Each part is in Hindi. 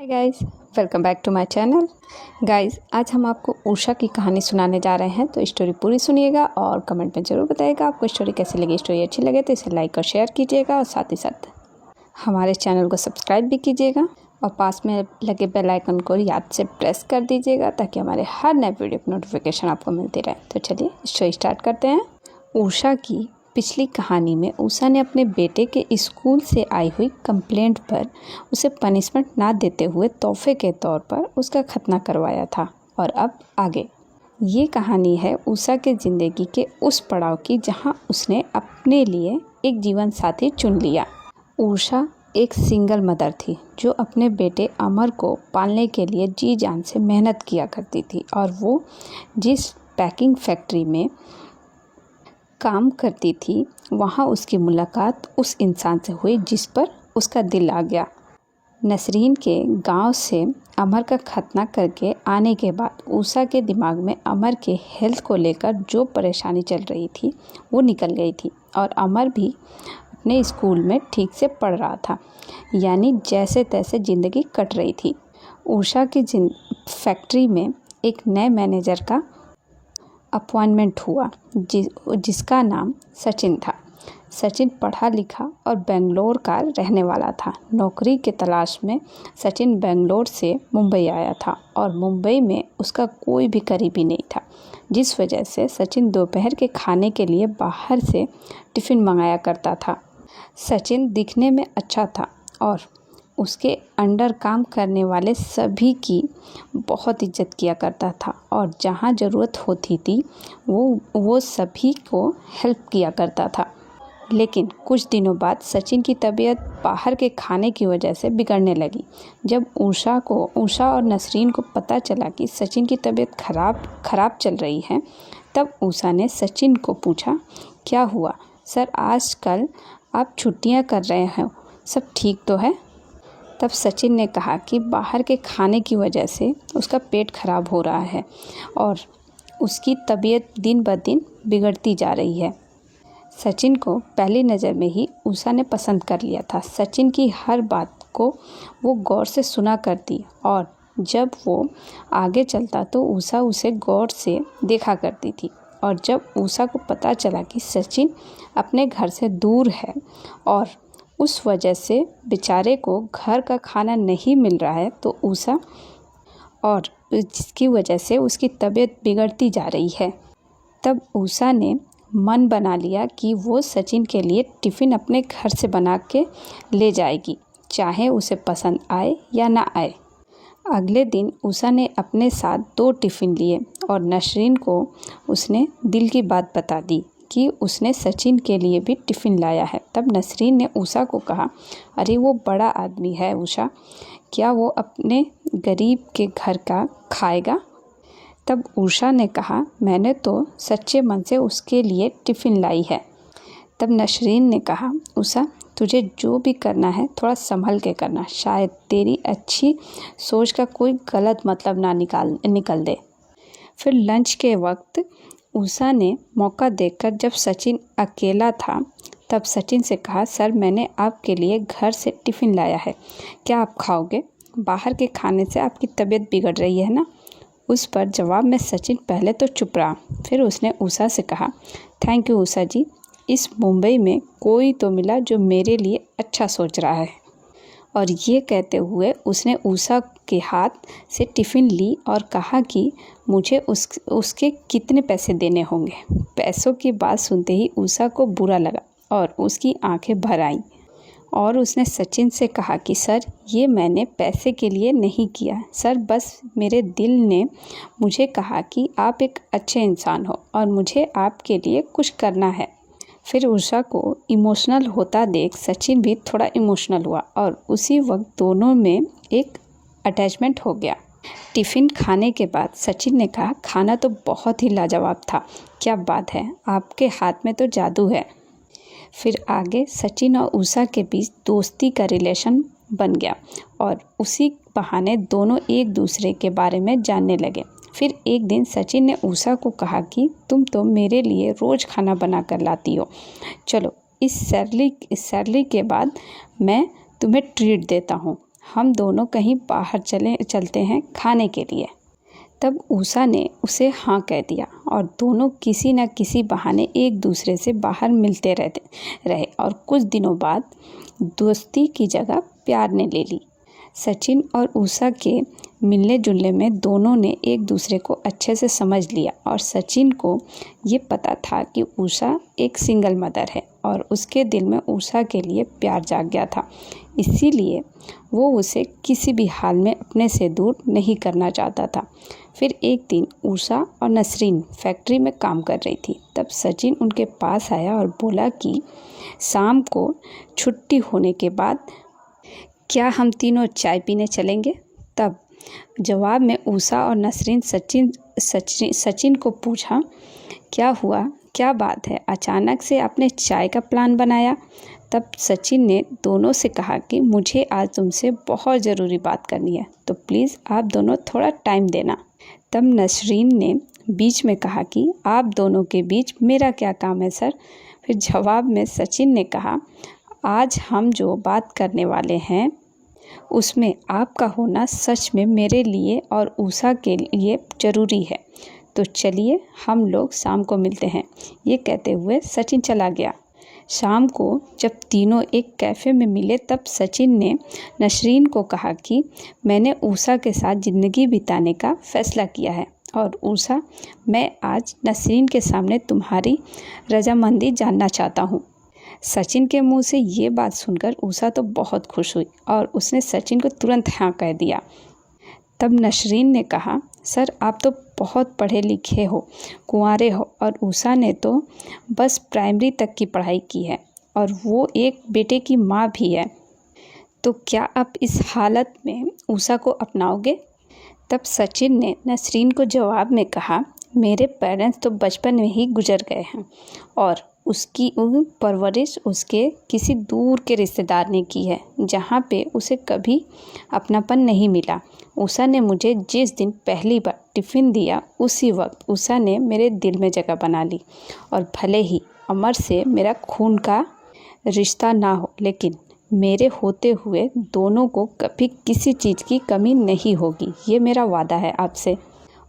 Hi guys, welcome back to my channel. Guys, आज हम आपको उषा की कहानी सुनाने जा रहे हैं, तो स्टोरी पूरी सुनिएगा और कमेंट में ज़रूर बताइएगा आपको स्टोरी कैसी लगी। स्टोरी अच्छी लगे तो इसे लाइक और शेयर कीजिएगा और साथ ही साथ हमारे चैनल को सब्सक्राइब भी कीजिएगा और पास में लगे बेल आइकन को याद से प्रेस कर दीजिएगा ताकि हमारे हर नए वीडियो की नोटिफिकेशन आपको मिलती रहे। तो चलिए स्टोरी स्टार्ट करते हैं। उषा की पिछली कहानी में उषा ने अपने बेटे के स्कूल से आई हुई कंप्लेंट पर उसे पनिशमेंट ना देते हुए तोहफे के तौर पर उसका खतना करवाया था। और अब आगे ये कहानी है उषा के ज़िंदगी के उस पड़ाव की जहां उसने अपने लिए एक जीवन साथी चुन लिया। उषा एक सिंगल मदर थी जो अपने बेटे अमर को पालने के लिए जी जान से मेहनत किया करती थी। और वो जिस पैकिंग फैक्ट्री में काम करती थी वहाँ उसकी मुलाकात उस इंसान से हुई जिस पर उसका दिल आ गया। नसरीन के गांव से अमर का खतना करके आने के बाद उषा के दिमाग में अमर के हेल्थ को लेकर जो परेशानी चल रही थी वो निकल गई थी। और अमर भी अपने स्कूल में ठीक से पढ़ रहा था, यानी जैसे तैसे ज़िंदगी कट रही थी। उषा की फैक्ट्री में एक नए मैनेजर का अपॉइंटमेंट हुआ जिसका नाम सचिन था। सचिन पढ़ा लिखा और बेंगलोर का रहने वाला था। नौकरी के तलाश में सचिन बेंगलोर से मुंबई आया था और मुंबई में उसका कोई भी करीबी नहीं था, जिस वजह से सचिन दोपहर के खाने के लिए बाहर से टिफ़िन मंगाया करता था। सचिन दिखने में अच्छा था और उसके अंडर काम करने वाले सभी की बहुत इज्जत किया करता था और जहाँ ज़रूरत होती थी वो सभी को हेल्प किया करता था। लेकिन कुछ दिनों बाद सचिन की तबीयत बाहर के खाने की वजह से बिगड़ने लगी। जब उषा और नसरीन को पता चला कि सचिन की तबीयत खराब चल रही है, तब उषा ने सचिन को पूछा, क्या हुआ सर, आजकल आप छुट्टियां कर रहे हैं, सब ठीक तो है? तब सचिन ने कहा कि बाहर के खाने की वजह से उसका पेट खराब हो रहा है और उसकी तबीयत दिन ब दिन बिगड़ती जा रही है। सचिन को पहली नज़र में ही उषा ने पसंद कर लिया था। सचिन की हर बात को वो गौर से सुना करती और जब वो आगे चलता तो उषा उसे गौर से देखा करती थी। और जब उषा को पता चला कि सचिन अपने घर से दूर है और उस वजह से बेचारे को घर का खाना नहीं मिल रहा है, तो उषा और जिसकी वजह से उसकी तबीयत बिगड़ती जा रही है, तब उषा ने मन बना लिया कि वो सचिन के लिए टिफ़िन अपने घर से बना के ले जाएगी, चाहे उसे पसंद आए या ना आए। अगले दिन उषा ने अपने साथ 2 टिफ़िन लिए और नसरीन को उसने दिल की बात बता दी कि उसने सचिन के लिए भी टिफ़िन लाया है। तब नसरीन ने उषा को कहा, अरे वो बड़ा आदमी है उषा, क्या वो अपने गरीब के घर का खाएगा? तब उषा ने कहा, मैंने तो सच्चे मन से उसके लिए टिफ़िन लाई है। तब नसरीन ने कहा, उषा तुझे जो भी करना है थोड़ा संभल के करना, शायद तेरी अच्छी सोच का कोई गलत मतलब ना निकल दे। फिर लंच के वक्त उषा ने मौका देखकर जब सचिन अकेला था तब सचिन से कहा, सर मैंने आपके लिए घर से टिफ़िन लाया है, क्या आप खाओगे? बाहर के खाने से आपकी तबीयत बिगड़ रही है ना? उस पर जवाब में सचिन पहले तो चुप रहा, फिर उसने उषा से कहा, थैंक यू उषा जी, इस मुंबई में कोई तो मिला जो मेरे लिए अच्छा सोच रहा है। और ये कहते हुए उसने उषा के हाथ से टिफ़िन ली और कहा कि मुझे उसके कितने पैसे देने होंगे। पैसों की बात सुनते ही उषा को बुरा लगा और उसकी आंखें भर आईं और उसने सचिन से कहा कि सर ये मैंने पैसे के लिए नहीं किया, सर बस मेरे दिल ने मुझे कहा कि आप एक अच्छे इंसान हो और मुझे आपके लिए कुछ करना है। फिर उषा को इमोशनल होता देख सचिन भी थोड़ा इमोशनल हुआ और उसी वक्त दोनों में एक अटैचमेंट हो गया। टिफ़िन खाने के बाद सचिन ने कहा, खाना तो बहुत ही लाजवाब था, क्या बात है, आपके हाथ में तो जादू है। फिर आगे सचिन और उषा के बीच दोस्ती का रिलेशन बन गया और उसी बहाने दोनों एक दूसरे के बारे में जानने लगे। फिर एक दिन सचिन ने उषा को कहा कि तुम तो मेरे लिए रोज़ खाना बना कर लाती हो, चलो इस सैलरी के बाद मैं तुम्हें ट्रीट देता हूँ। हम दोनों कहीं बाहर चलते हैं खाने के लिए। तब उषा ने उसे हाँ कह दिया और दोनों किसी न किसी बहाने एक दूसरे से बाहर मिलते रहे और कुछ दिनों बाद दोस्ती की जगह प्यार ने ले ली। सचिन और उषा के मिलने जुलने में दोनों ने एक दूसरे को अच्छे से समझ लिया और सचिन को ये पता था कि उषा एक सिंगल मदर है और उसके दिल में उषा के लिए प्यार जाग गया था। इसीलिए वो उसे किसी भी हाल में अपने से दूर नहीं करना चाहता था। फिर एक दिन उषा और नसरीन फैक्ट्री में काम कर रही थी। तब सचिन उनके पास आया और बोला कि शाम को छुट्टी होने के बाद क्या हम तीनों चाय पीने चलेंगे। तब जवाब में उषा और नसरीन सचिन को पूछा, क्या हुआ, क्या बात है, अचानक से आपने चाय का प्लान बनाया। तब सचिन ने दोनों से कहा कि मुझे आज तुमसे बहुत ज़रूरी बात करनी है, तो प्लीज़ आप दोनों थोड़ा टाइम देना। तब नसरीन ने बीच में कहा कि आप दोनों के बीच मेरा क्या काम है सर। फिर जवाब में सचिन ने कहा, आज हम जो बात करने वाले हैं उसमें आपका होना सच में मेरे लिए और उषा के लिए ज़रूरी है, तो चलिए हम लोग शाम को मिलते हैं। ये कहते हुए सचिन चला गया। शाम को जब तीनों एक कैफ़े में मिले तब सचिन ने नसरीन को कहा कि मैंने उषा के साथ ज़िंदगी बिताने का फ़ैसला किया है और उषा, मैं आज नसरीन के सामने तुम्हारी रजामंदी जानना चाहता हूँ। सचिन के मुंह से ये बात सुनकर उषा तो बहुत खुश हुई और उसने सचिन को तुरंत हाँ कह दिया। तब नसरीन ने कहा, सर आप तो बहुत पढ़े लिखे हो, कुंवारे हो और उषा ने तो बस प्राइमरी तक की पढ़ाई की है और वो एक बेटे की माँ भी है, तो क्या आप इस हालत में उषा को अपनाओगे। तब सचिन ने नसरीन को जवाब में कहा, मेरे पेरेंट्स तो बचपन में ही गुजर गए हैं और उसकी परवरिश उसके किसी दूर के रिश्तेदार ने की है, जहाँ पे उसे कभी अपनापन नहीं मिला। उषा ने मुझे जिस दिन पहली बार टिफ़िन दिया उसी वक्त उषा ने मेरे दिल में जगह बना ली और भले ही अमर से मेरा खून का रिश्ता ना हो, लेकिन मेरे होते हुए दोनों को कभी किसी चीज़ की कमी नहीं होगी, ये मेरा वादा है आपसे।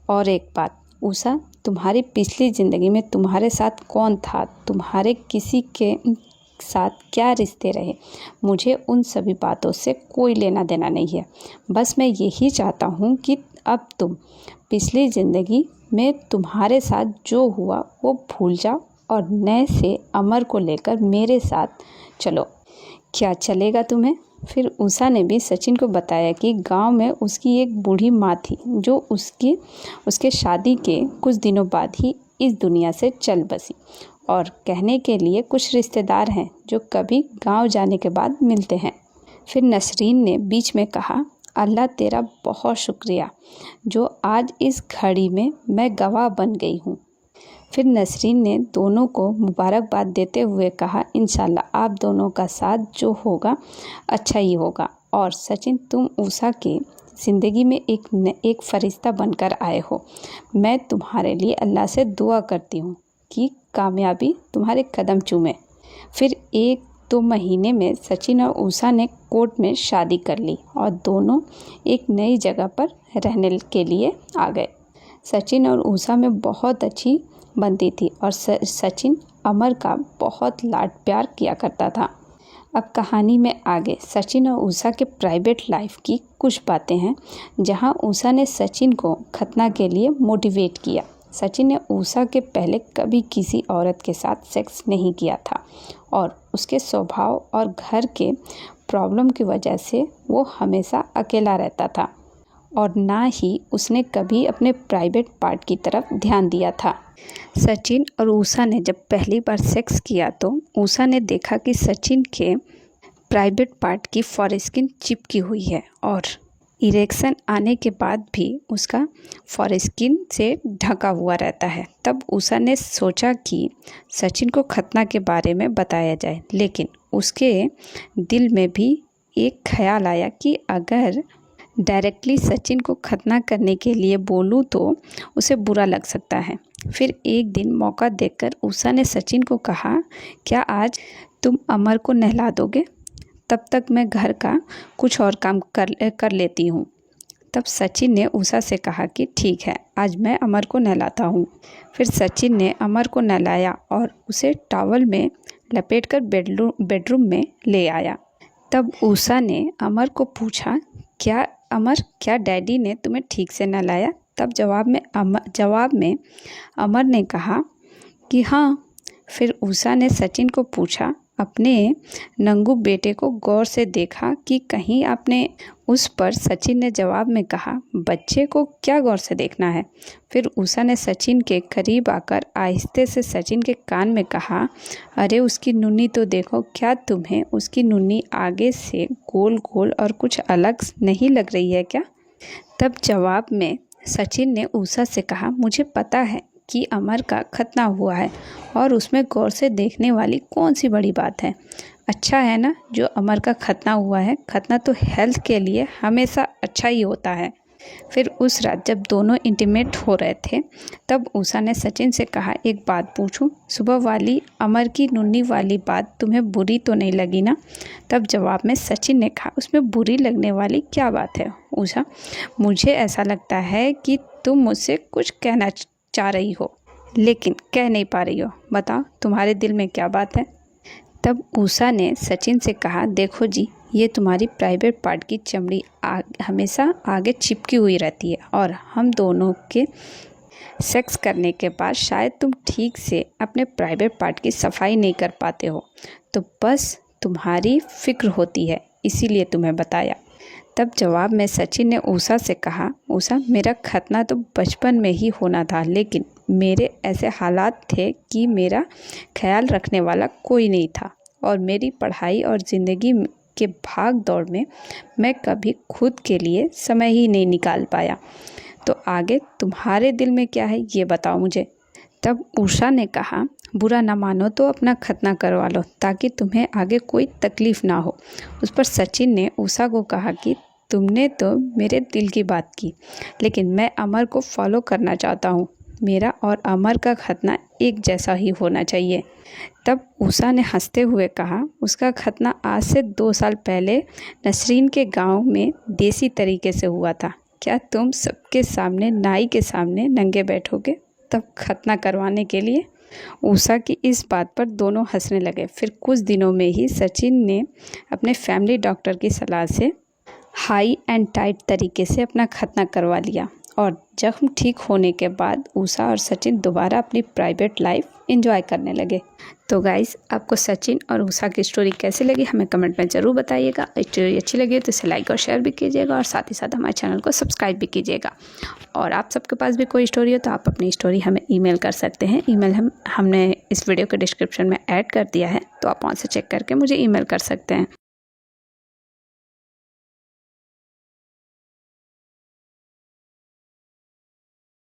और एक बात उषा, तुम्हारी पिछली ज़िंदगी में तुम्हारे साथ कौन था, तुम्हारे किसी के साथ क्या रिश्ते रहे, मुझे उन सभी बातों से कोई लेना देना नहीं है। बस मैं यही चाहता हूँ कि अब तुम पिछली ज़िंदगी में तुम्हारे साथ जो हुआ वो भूल जाओ और नए से अमर को लेकर मेरे साथ चलो। क्या चलेगा तुम्हें। फिर उषा ने भी सचिन को बताया कि गांव में उसकी एक बूढ़ी माँ थी जो उसके शादी के कुछ दिनों बाद ही इस दुनिया से चल बसी और कहने के लिए कुछ रिश्तेदार हैं जो कभी गांव जाने के बाद मिलते हैं। फिर नसरीन ने बीच में कहा, अल्लाह तेरा बहुत शुक्रिया जो आज इस घड़ी में मैं गवाह बन गई हूँ। फिर नसरीन ने दोनों को मुबारकबाद देते हुए कहा, इंशाल्लाह आप दोनों का साथ जो होगा अच्छा ही होगा और सचिन तुम उषा के ज़िंदगी में एक फरिश्ता बनकर आए हो। मैं तुम्हारे लिए अल्लाह से दुआ करती हूँ कि कामयाबी तुम्हारे कदम चूमे। फिर 1-2 महीने में सचिन और उषा ने कोर्ट में शादी कर ली और दोनों एक नई जगह पर रहने के लिए आ गए। सचिन और उषा में बहुत अच्छी बनती थी और सचिन अमर का बहुत लाड प्यार किया करता था। अब कहानी में आगे सचिन और उषा के प्राइवेट लाइफ की कुछ बातें हैं जहां उषा ने सचिन को खतना के लिए मोटिवेट किया। सचिन ने उषा के पहले कभी किसी औरत के साथ सेक्स नहीं किया था और उसके स्वभाव और घर के प्रॉब्लम की वजह से वो हमेशा अकेला रहता था और ना ही उसने कभी अपने प्राइवेट पार्ट की तरफ ध्यान दिया था। सचिन और उषा ने जब पहली बार सेक्स किया तो उषा ने देखा कि सचिन के प्राइवेट पार्ट की फॉरस्किन चिपकी हुई है और इरेक्शन आने के बाद भी उसका फॉरस्किन से ढका हुआ रहता है। तब उषा ने सोचा कि सचिन को खतना के बारे में बताया जाए, लेकिन उसके दिल में भी एक ख्याल आया कि अगर डायरेक्टली सचिन को खतना करने के लिए बोलूँ तो उसे बुरा लग सकता है। फिर एक दिन मौका देखकर उषा ने सचिन को कहा, क्या आज तुम अमर को नहला दोगे। तब तक मैं घर का कुछ और काम कर लेती हूँ। तब सचिन ने उषा से कहा कि ठीक है, आज मैं अमर को नहलाता हूँ। फिर सचिन ने अमर को नहलाया और उसे टॉवल में लपेटकर बेडरूम में ले आया। तब उषा ने अमर को पूछा, क्या डैडी ने तुम्हें ठीक से नहलाया? तब जवाब में अमर ने कहा कि हाँ। फिर उषा ने सचिन को पूछा, अपने नंगू बेटे को गौर से देखा कि कहीं आपने उस पर? सचिन ने जवाब में कहा, बच्चे को क्या गौर से देखना है? फिर उषा ने सचिन के करीब आकर आहिस्ते से सचिन के कान में कहा, अरे उसकी नूनी तो देखो, क्या तुम्हें उसकी नूनी आगे से गोल गोल और कुछ अलग नहीं लग रही है क्या? तब जवाब में सचिन ने उषा से कहा, मुझे पता है कि अमर का खतना हुआ है और उसमें गौर से देखने वाली कौन सी बड़ी बात है। अच्छा है ना जो अमर का खतना हुआ है। खतना तो हेल्थ के लिए हमेशा अच्छा ही होता है। फिर उस रात जब दोनों इंटीमेट हो रहे थे तब उषा ने सचिन से कहा, एक बात पूछूं, सुबह वाली अमर की नूनी वाली बात तुम्हें बुरी तो नहीं लगी ना? तब जवाब में सचिन ने कहा, उसमें बुरी लगने वाली क्या बात है उषा? मुझे ऐसा लगता है कि तुम मुझसे कुछ कहना चाह रही हो लेकिन कह नहीं पा रही हो। बताओ तुम्हारे दिल में क्या बात है? तब उषा ने सचिन से कहा, देखो जी, ये तुम्हारी प्राइवेट पार्ट की चमड़ी हमेशा आगे चिपकी हुई रहती है और हम दोनों के सेक्स करने के बाद शायद तुम ठीक से अपने प्राइवेट पार्ट की सफाई नहीं कर पाते हो, तो बस तुम्हारी फिक्र होती है, इसीलिए तुम्हें बताया। तब जवाब में सचिन ने उषा से कहा, उषा, मेरा खतना तो बचपन में ही होना था, लेकिन मेरे ऐसे हालात थे कि मेरा ख्याल रखने वाला कोई नहीं था और मेरी पढ़ाई और ज़िंदगी के भाग दौड़ में मैं कभी खुद के लिए समय ही नहीं निकाल पाया। तो आगे तुम्हारे दिल में क्या है ये बताओ मुझे। तब उषा ने कहा, बुरा ना मानो तो अपना खतना करवा लो ताकि तुम्हें आगे कोई तकलीफ़ ना हो। उस पर सचिन ने उषा को कहा कि तुमने तो मेरे दिल की बात की, लेकिन मैं अमर को फॉलो करना चाहता हूँ। मेरा और अमर का खतना एक जैसा ही होना चाहिए। तब उषा ने हंसते हुए कहा, उसका खतना आज से 2 साल पहले नसरीन के गांव में देसी तरीके से हुआ था। क्या तुम सबके सामने नाई के सामने नंगे बैठोगे तब खतना करवाने के लिए? उषा की इस बात पर दोनों हंसने लगे। फिर कुछ दिनों में ही सचिन ने अपने फैमिली डॉक्टर की सलाह से हाई एंड टाइट तरीके से अपना खतना करवा लिया और जख्म ठीक होने के बाद उषा और सचिन दोबारा अपनी प्राइवेट लाइफ एंजॉय करने लगे। तो गाइस, आपको सचिन और उषा की स्टोरी कैसी लगी हमें कमेंट में ज़रूर बताइएगा। स्टोरी अच्छी लगी तो इसे लाइक और शेयर भी कीजिएगा और साथ ही साथ हमारे चैनल को सब्सक्राइब भी कीजिएगा। और आप सबके पास भी कोई स्टोरी हो तो आप अपनी स्टोरी हमें ईमेल कर सकते हैं। ईमेल हमने इस वीडियो के डिस्क्रिप्शन में ऐड कर दिया है, तो आप वहाँ से चेक करके मुझे ईमेल कर सकते हैं।